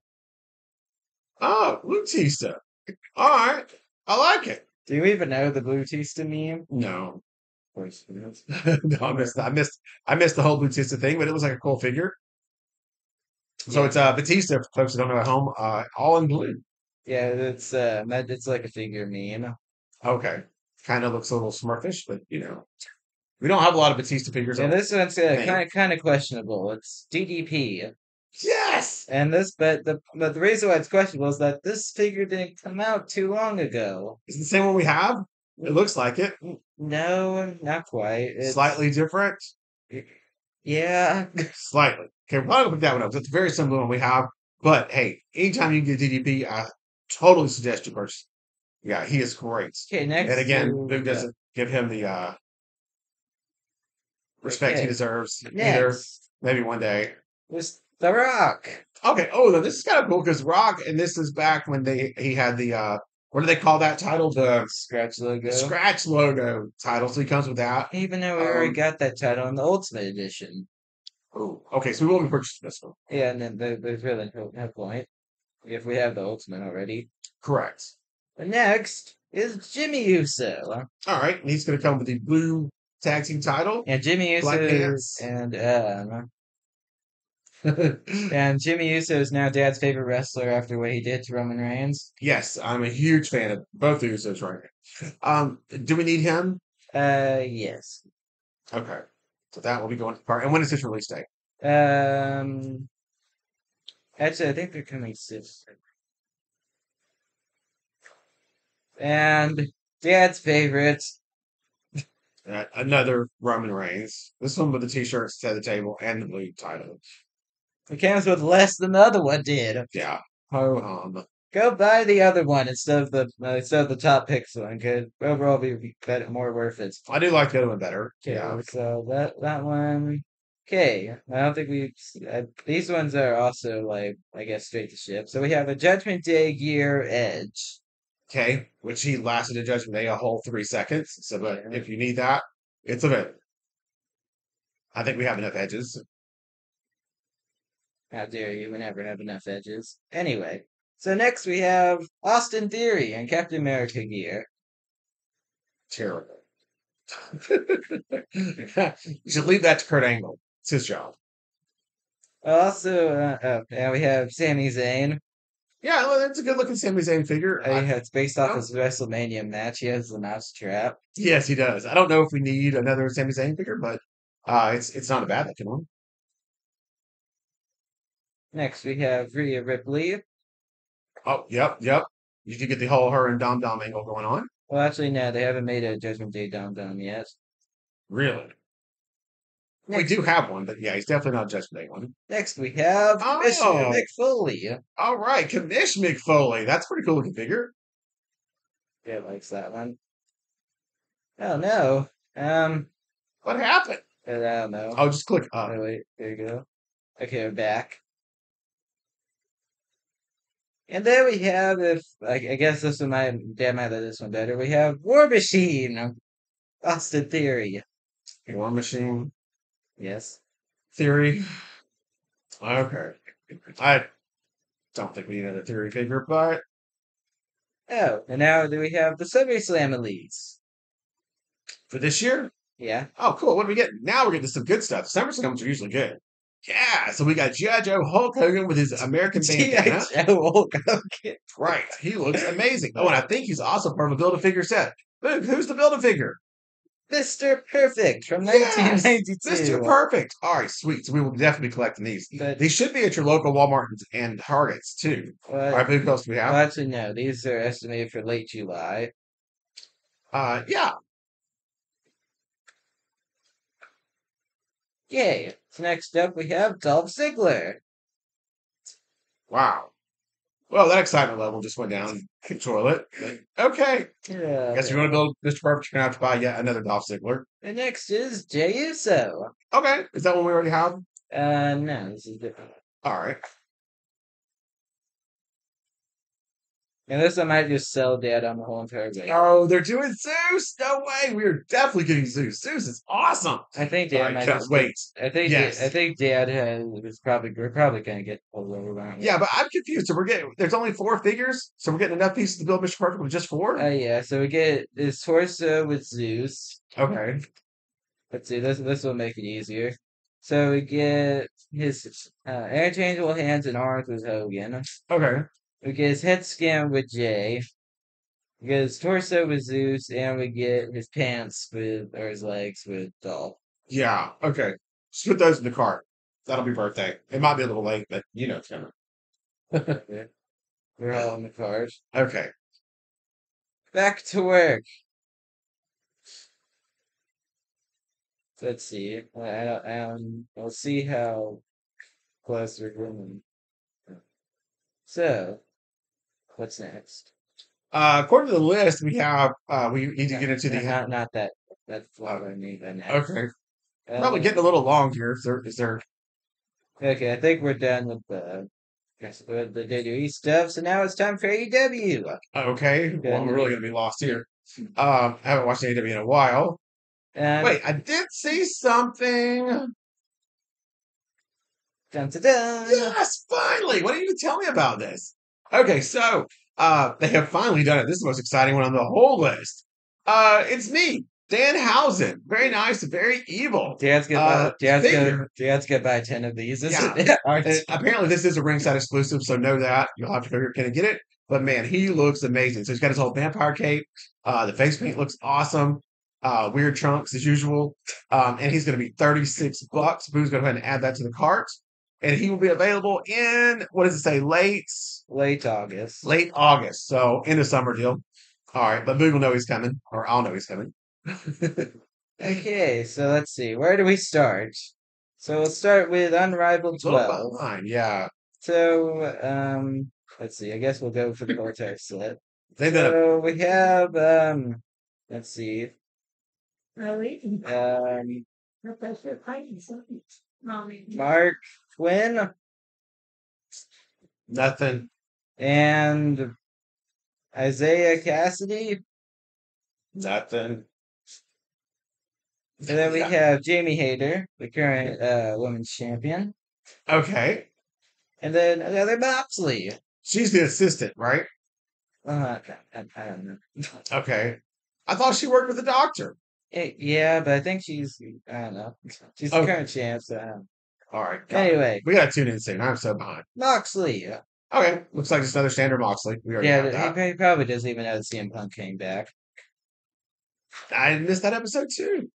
Oh, Lutista. All right. I like it. Do you even know the Blue Tista meme? No. Of course it is. No, I missed the whole Lutista thing, but it was like a cool figure. So Yeah, it's Batista, for folks that don't know at home, all in blue. yeah, it's like a figure meme. Okay. Kind of looks a little smurfish, but we don't have a lot of Batista figures, I And don't this one's think. kind of questionable. It's DDP. Yes! And but the reason why it's questionable is that this figure didn't come out too long ago. Is it the same one we have? It looks like it. No, not quite. Slightly different. Yeah. Slightly. Okay, we're not gonna pick that one up. It's very similar to one we have. But hey, anytime you can get DDP, I totally suggest you purchase. Yeah, he is great. Okay, And next again, to Boog doesn't give him the respect he okay, deserves either. next Maybe one day. was The Rock. Okay. Oh, no, this is kind of cool because Rock, and this is back when he had the what do they call that title? Scratch The logo. Scratch logo title. So he comes with that. Even though we already Um. got that title in the Ultimate Edition. Oh, okay. So we will be purchasing this one. Yeah, and then there's really no point if we have the Ultimate already. Correct. The next is Jimmy Uso. All right. And he's going to come with the blue tag team title, And Jimmy black Uso pants. and Jimmy Uso is now Dad's favorite wrestler after what he did to Roman Reigns. Yes, I'm a huge fan of both of those right now. Do we need him? Yes. Okay. So that will be going to the part. And when is his release date? Um, actually, I think they're coming soon. And Dad's favorite. Another Roman Reigns. This one with the t-shirts to the table and the blue title. It comes with less than the other one did. Yeah. Ho hum. Go buy the other one instead of the top picks one. Could overall be better, more worth it. I do like the other one better. Okay, Yeah. so that one. Okay, I don't think these ones are also like I guess straight to ship. So we have a Judgment Day gear Edge. Okay. Which he lasted a Judgment Day a whole 3 seconds. So, but Yeah. if you need that, it's available. I think we have enough edges. How dare you? We never have enough edges. Anyway, so next we have Austin Theory and Captain America gear. Terrible. You should leave that to Kurt Angle. It's his job. Also, and we have Sami Zayn. Yeah, well, that's a good looking Sami Zayn figure. It's based off No. his WrestleMania match. He has the mouse trap. Yes, he does. I don't know if we need another Sami Zayn figure, but it's not a bad looking one. Next we have Rhea Ripley. Oh, yep. You can get the whole her and Dom Dom angle going on. Well, actually, no, they haven't made a Judgment Day Dum Dum yet. Really? We Next, do have one, but yeah, he's definitely not a Judgment Day one. next we have Commissioner Oh, Mick Foley. all right. Commish McFoley. That's a pretty cool looking figure. Yeah, likes that one. Oh no. What happened? I don't know. Oh, just click up. Oh wait, there you go. Okay, we're back. And then we have, if I guess this one Dad might like this one better. We have War Machine, Austin Theory. War Machine Yes. Theory. Okay. I don't think we need another Theory figure, but Oh, and now do we have the SummerSlam Elites? for this year. Yeah. Oh, cool. What do we get? Now we're getting some good stuff. December comes are usually good. Yeah. So we got G.I. Joe Hulk Hogan with his American G.I. bandana. Joe Hulk Hogan. Right. He looks amazing. Oh, and I think he's also part of a Build-A-Figure set. Look, who's the Build-A-Figure? Mr. Perfect from Yes, Mr. 1992. Perfect. All right, sweet. So we will definitely be collecting these. But These should be at your local Walmart and Targets too. All right, what? who else do we Well, have? actually, no. These are estimated for late July. Yeah. Yay. So next up, we have Dolph Ziggler. Wow. Well, that excitement level just went down. Control it. Okay. Yeah. Guess if you want to build Mr. Perfect, you're gonna have to buy yet another Dolph Ziggler. And next is Jey Uso. Okay. Is that one we already have? No, this is different. All right. And this I might just sell Dad on the whole entire game. Oh, they're doing Zeus. No way. We are definitely getting Zeus. Zeus is awesome. I think All Dad right, might can't just wait. I think Yes. I think Dad has is probably we're probably gonna get pulled over, aren't we? Yeah, but I'm confused. So we're getting there's only 4 figures, so we're getting enough pieces to build Mr. Perfect with just 4? Yeah, so we get his torso with Zeus. Okay. Let's see, this will make it easier. So we get his interchangeable hands and arms with Hogan. Okay. We get his head scan with Jay. We get his torso with Zeus, and we get his pants with or his legs with Dolph. Yeah. Okay. Just put those in the cart. That'll be birthday. It might be a little late, but you know it's coming. We're all in the cars. Okay. Back to work. Let's see. We'll see how close we're going. So, what's next? According to the list, we have we need to get into the Not that. That's what I mean by next. okay. Probably getting a little long here. Is there Okay, I think we're done with the WWE stuff. So now it's time for AEW. okay? Well, I'm really gonna be lost here. I haven't watched AEW in a while. And Wait, I did see something. dun, dun, dun. Yes, finally. Why didn't you tell me about this? Okay, so they have finally done it. This is the most exciting one on the whole list. It's me, Dan Housen. Very nice, very evil. Dad's gonna buy, figure. Dad's gonna buy 10 of these. Yeah. Aren't And apparently, this is a ringside exclusive, so know that. You'll have to figure can I get it. But man, he looks amazing. So he's got his whole vampire cape. The face paint looks awesome. Weird trunks as usual. And he's going to be $36. Boo's going to go ahead and add that to the cart. And he will be available in, what does it say, late August. late August. So in the summer deal. All right, but Boo will know he's coming, or I'll know he's coming. Okay, so let's see. Where do we start? So we'll start with Unrivaled Little 12. behind, yeah. So, let's see. I guess we'll go for the Vortex set. They've done So we have, let's see. Mark Quinn nothing. and Isaiah Cassidy. Nothing. And then we Yeah. have Jamie Hayter, the current women's champion. Okay. And then another Moxley. She's the assistant, right? I don't know. Okay. I thought she worked with the doctor. Yeah, but I think she's, I don't know. She's the Okay. current champ, so I don't know. All right. got it. Anyway, We got to tune in soon. I'm so behind. Moxley. Okay. Looks like just another standard Moxley. We already have that. He probably doesn't even know that CM Punk came back. I missed that episode too.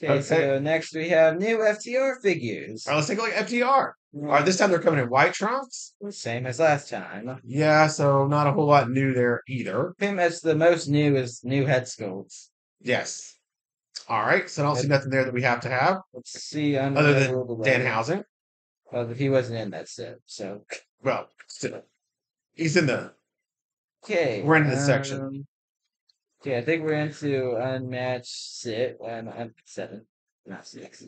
Okay, so next we have new FTR figures. All right, let's take a look at FTR. All right, this time they're coming in white trunks. Same as last time. Yeah, so not a whole lot new there either. Pretty much the most new is new head sculpts. Yes. All right, so I don't see nothing there that we have to have Let's see. other than Danhausen. Well, he wasn't in that set, so. Well, still, he's in the. Okay. We're in this section. Okay, I think we're into unmatched 7, not 6.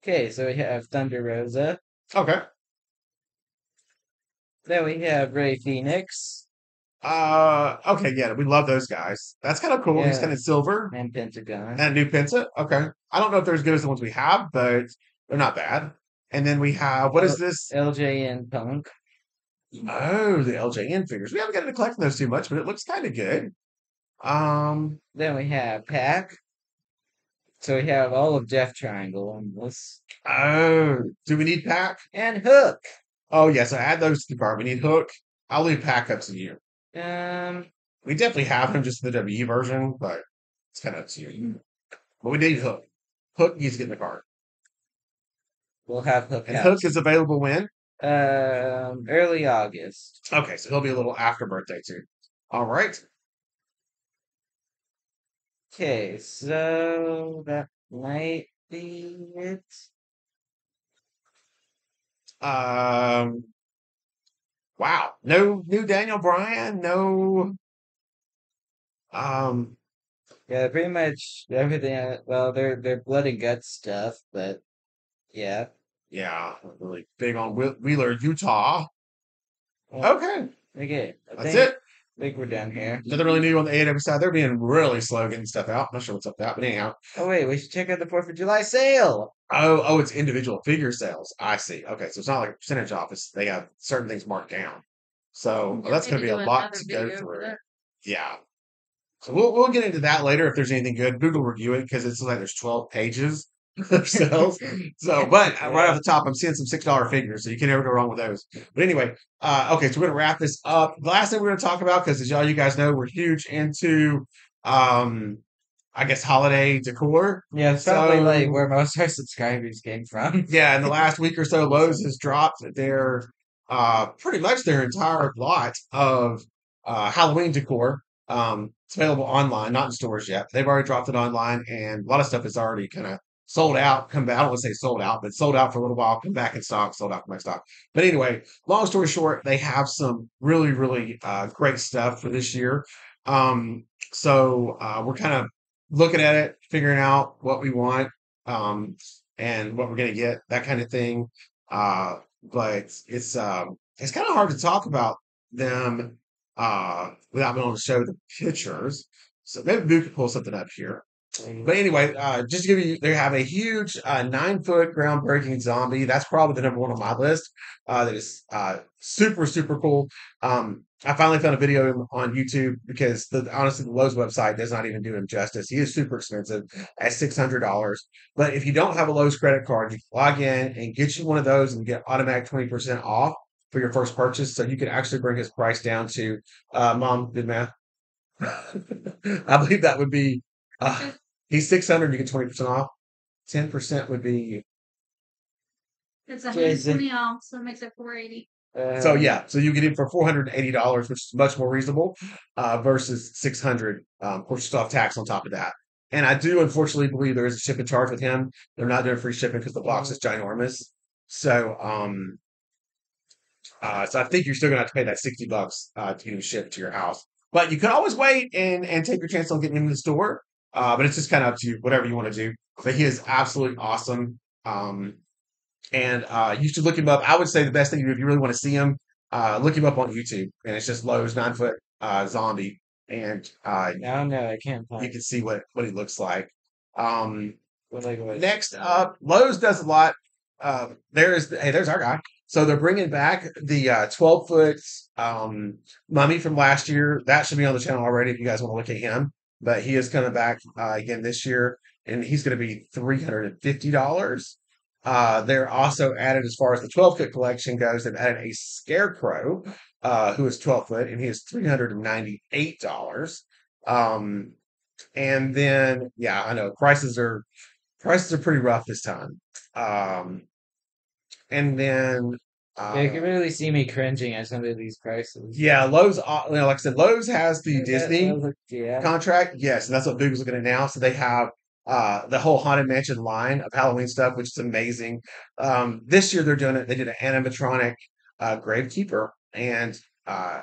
Okay, so we have Thunder Rosa. Okay. Then we have Ray Phoenix. Okay, yeah, we love those guys. That's kind of cool. He's Yeah. kind of silver And Pentagon. and a new Penta. Okay. I don't know if they're as good as the ones we have, but they're not bad. And then we have, what is this? LJ and Punk. Oh, the LJN figures. We haven't gotten to collecting those too much, but it looks kind of good. Then we have Pac. So we have all of Death Triangle on this. Oh, do we need Pack? And Hook. Oh, yes, I add those to the cart. We need Hook. I'll leave Pack up to you. Um, We definitely have him just in the WE version, but it's kind of up to you. But we need Hook. Hook needs to get in the cart. we'll have Hook And out. Hook is available when? Early August. Okay, so he'll be a little after birthday too. All right. Okay, so that might be it. Um, wow. No new Daniel Bryan. No. Um, Yeah, pretty much everything. Well, they're blood and guts stuff, but yeah. yeah, really big on Wheeler, Utah. Well, Okay, okay, that's it. I think we're done here. Nothing really new on the AEW side. They're being really slow getting stuff out. Not sure what's up with that, but anyhow. Oh wait, we should check out the 4th of July sale. Oh, it's individual figure sales. I see. Okay, so it's not like a percentage off. It's they have certain things marked down. So Yeah, that's we going need to to be a do lot another to go video for through. that. Yeah. So we'll get into that later if there's anything good. Google review it because it's like there's 12 pages of sales. So, but right off Yeah. the top, I'm seeing some $6 figures, so you can never go wrong with those. But anyway, okay, so we're gonna wrap this up. The last thing we're gonna talk about, because as y'all you guys know, we're huge into um I guess holiday decor. Yeah, it's probably like So where most of our subscribers came from. yeah, in the last week or so, Lowe's has dropped their pretty much their entire lot of Halloween decor. It's available online, not in stores yet. They've already dropped it online, and a lot of stuff is already kind of sold out. Come back, I don't want to say sold out, but sold out for a little while. Come back in stock, sold out, come back in stock. But anyway, long story short, they have some really, really great stuff for this year. So we're kind of looking at it, figuring out what we want. Um, and what we're gonna get, that kind of thing. But it's kind of hard to talk about them without being able to show the pictures. So maybe we could pull something up here. But anyway, just to give you, they have a huge 9 foot groundbreaking zombie. That's probably the number one on my list. That is super, super cool. I finally found a video on YouTube because honestly, the Lowe's website does not even do him justice. He is super expensive at $600. But if you don't have a Lowe's credit card, you can log in and get you one of those and get automatic 20% off for your first purchase. So you can actually bring his price down to, mom, did math. I believe that would be uh, he's 600, you get 20% off. 10% would be It's Jason. 120 off, so it makes it 480. so yeah, so you get it for $480, which is much more reasonable, versus 600, of course, just off tax on top of that. And I do unfortunately believe there is a shipping charge with him. They're not doing free shipping because the box is ginormous. So so I think you're still gonna have to pay that $60 to get him shipped to your house. But you can always wait and take your chance on getting him in the store. But it's just kind of up to you, whatever you want to do. But he is absolutely awesome. And you should look him up. I would say the best thing to do if you really want to see him, look him up on YouTube. And it's just Lowe's 9 foot zombie. And No, no, I can't you find. can see what he looks like. Um, What? Next up, Lowe's does a lot. There's our guy. So they're bringing back the 12 foot mummy from last year. That should be on the channel already if you guys want to look at him. But he is coming back again this year, and he's going to be $350. They're also added, as far as the 12 foot collection goes, they've added a scarecrow who is 12 foot, and he is $398. Um, and then, yeah, I know prices are pretty rough this time. Um, and then, Yeah, you can uh, really see me cringing at some of these prices. yeah, Lowe's, like I said, Lowe's has the That Disney look, yeah. contract. Yes, and that's what Boog was looking at now. So they have the whole Haunted Mansion line of Halloween stuff, which is amazing. This year they're doing it. They did an animatronic gravekeeper, and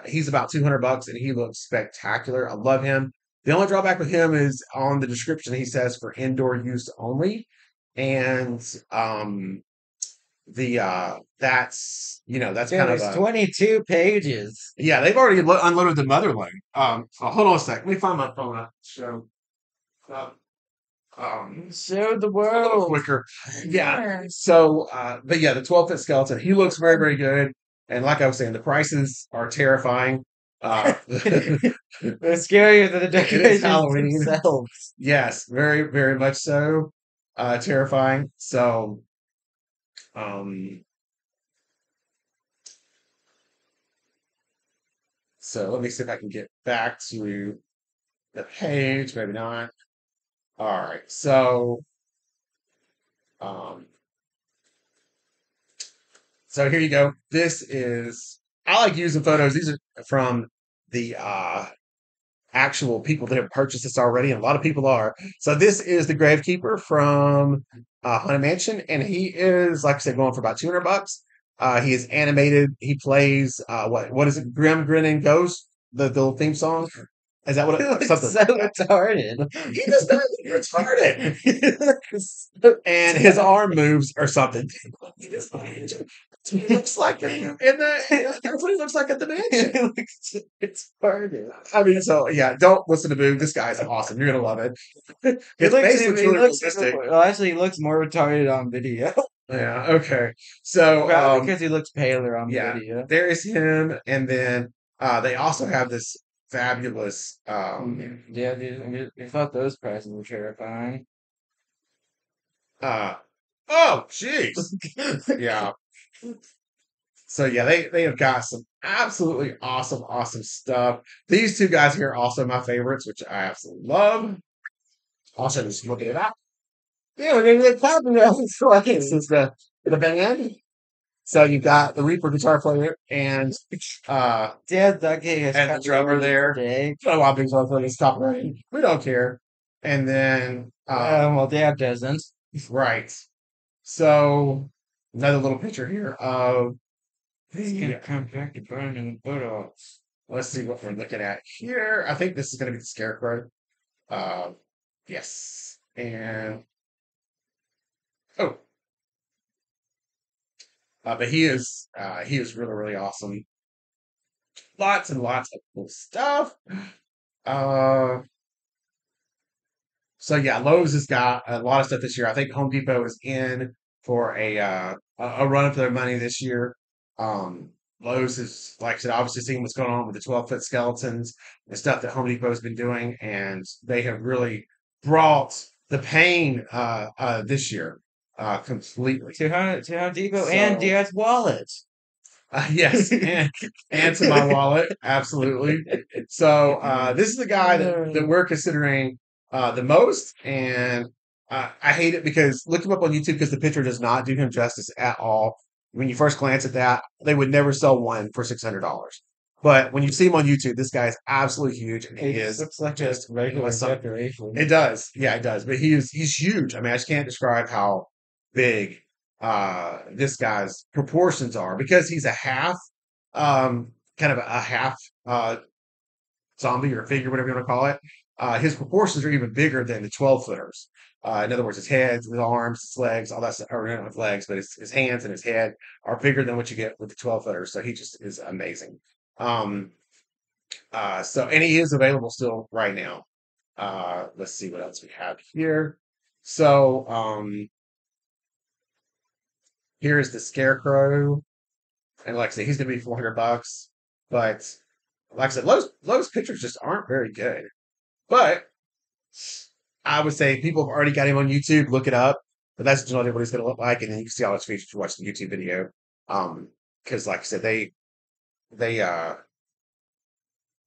he's about $200, and he looks spectacular. I love him. The only drawback with him is on the description he says for indoor use only, and the that's Yeah, kind of there's a 22 pages. yeah, they've already unloaded the mother load. Hold on a sec. Let me find my phone up. So, uh, Show the a little world. quicker. Yeah. So, but yeah, the 12 foot skeleton, he looks very, very good. And like I was saying, the prices are terrifying. It They're scarier than the is decorations Halloween. themselves. Yes, very, very much so. Terrifying. Um, so let me see if I can get back to the page. Maybe not. All right. Um, so here you go. This is, I like using photos. These are from the actual people that have purchased this already, and a lot of people are. So this is the Gravekeeper from Haunted Mansion, and he is, like I said, going for about $200. He is animated. He plays what is it? Grim Grinning Ghost, the little theme song. Is that what He it, looks something? so retarded. He just does retarded, He looks so and his arm moves or something. He just he looks like in the that's what he looks like at the mansion. he looks retarded. I mean, so yeah, don't listen to Boog. This guy's awesome. You're gonna love it. He His looks face even, looks he really looks even, realistic. well, actually, he looks more retarded on video. Yeah. Okay. So Probably because he looks paler on the yeah, video. there is him, and then they also have this fabulous Yeah, dude, I thought those prices were terrifying. uh oh jeez. Yeah. So yeah, they have got some absolutely awesome stuff. These two guys here are also my favorites, which I absolutely love. Also, just looking it up. Yeah, they're talking about this is the band. So you got the Reaper guitar player uh Dad, that guy has and the drummer there. today. A lot of things on the stop running. We don't care. And then Well, Dad doesn't. right. So another little picture here of He's gonna the come back to burn in the buttocks. let's see what we're looking at here. I think this is gonna be the scarecrow. Uh yes. And oh but he is really, really awesome. Lots and lots of cool stuff. Uh So yeah, Lowe's has got a lot of stuff this year. I think Home Depot is in for a run for their money this year. Lowe's is, like I said, obviously seeing what's going on with the 12-foot skeletons and stuff that Home Depot has been doing, and they have really brought the pain this year completely. To Home Depot and So Dad's wallet. yes, and to my wallet, absolutely. So this is the guy that we're considering the most, and I hate it because look him up on YouTube because the picture does not do him justice at all. When you first glance at that, they would never sell one for $600. But when you see him on YouTube, this guy is absolutely huge, and he It is looks like just a regular something. decoration. It does, yeah, it does. But he's huge. I mean, I just can't describe how big this guy's proportions are because he's a half kind of a half zombie or figure, whatever you want to call it. His proportions are even bigger than the 12-footers. In other words, his head, his arms, his legs, all that stuff, or not his legs, but his hands and his head are bigger than what you get with the 12-footers. So he just is amazing. Um, and he is available still right now. Let's see what else we have here. So, here's the Scarecrow. And like I said, he's gonna be $400. But like I said, Lowe's pictures just aren't very good. But I would say people have already got him on YouTube. Look it up. But that's generally what he's gonna look like, and then you can see all his features if you watch the YouTube video. Because like I said, they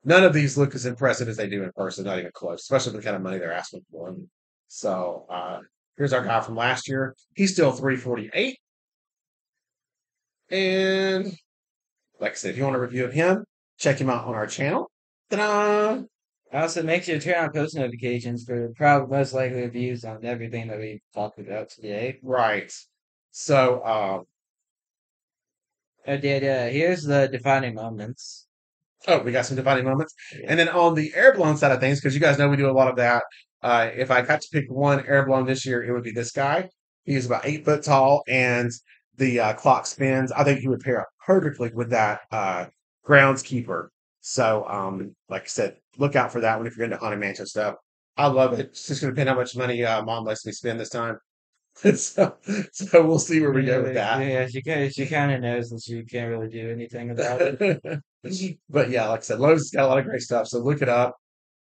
none of these look as impressive as they do in person, not even close, especially with the kind of money they're asking for them. So here's our guy from last year. He's still 348. And like I said, if you want a review of him, check him out on our channel. Ta-da! Also, make sure to turn on post notifications for probably most likely reviews on everything that we talked about today. Right. So, Here's the defining moments. oh, we got some defining moments. And then on the air blown side of things, because you guys know we do a lot of that. If I got to pick one air blown this year, it would be this guy. He is about 8 foot tall, and the clock spins. I think he would pair up perfectly with that groundskeeper. So, like I said, look out for that one if you're into Haunted Mansion stuff. I love it. It's just going to depend how much money mom lets me spend this time. so, so we'll see where we go with that. Yeah, she kind of knows that she can't really do anything about it. But yeah, like I said, Lowe's has got a lot of great stuff. So look it up.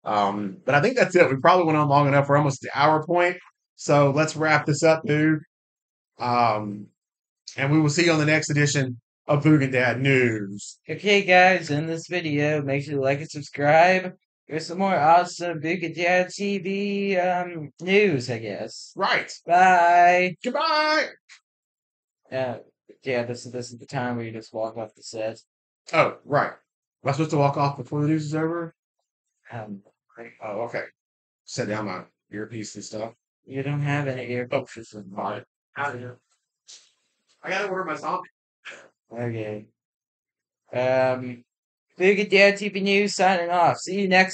But I think that's it. We probably went on long enough. We're almost at the hour point. So let's wrap this up, dude. Um, and we will see you on the next edition of Boog and Dad News. Okay, guys, in this video, make sure to like and subscribe. There's some more awesome Boog and Dad TV news, I guess. Right. Bye. Goodbye. Uh, yeah, this is the time where you just walk off the set. Oh, right. Am I supposed to walk off before the news is over? Um, Oh, okay. Set down my earpiece and stuff. you don't have any earpieces in All right. How do you? I gotta wear my zombie. Okay. Boog and Dad TV news signing off. See you next.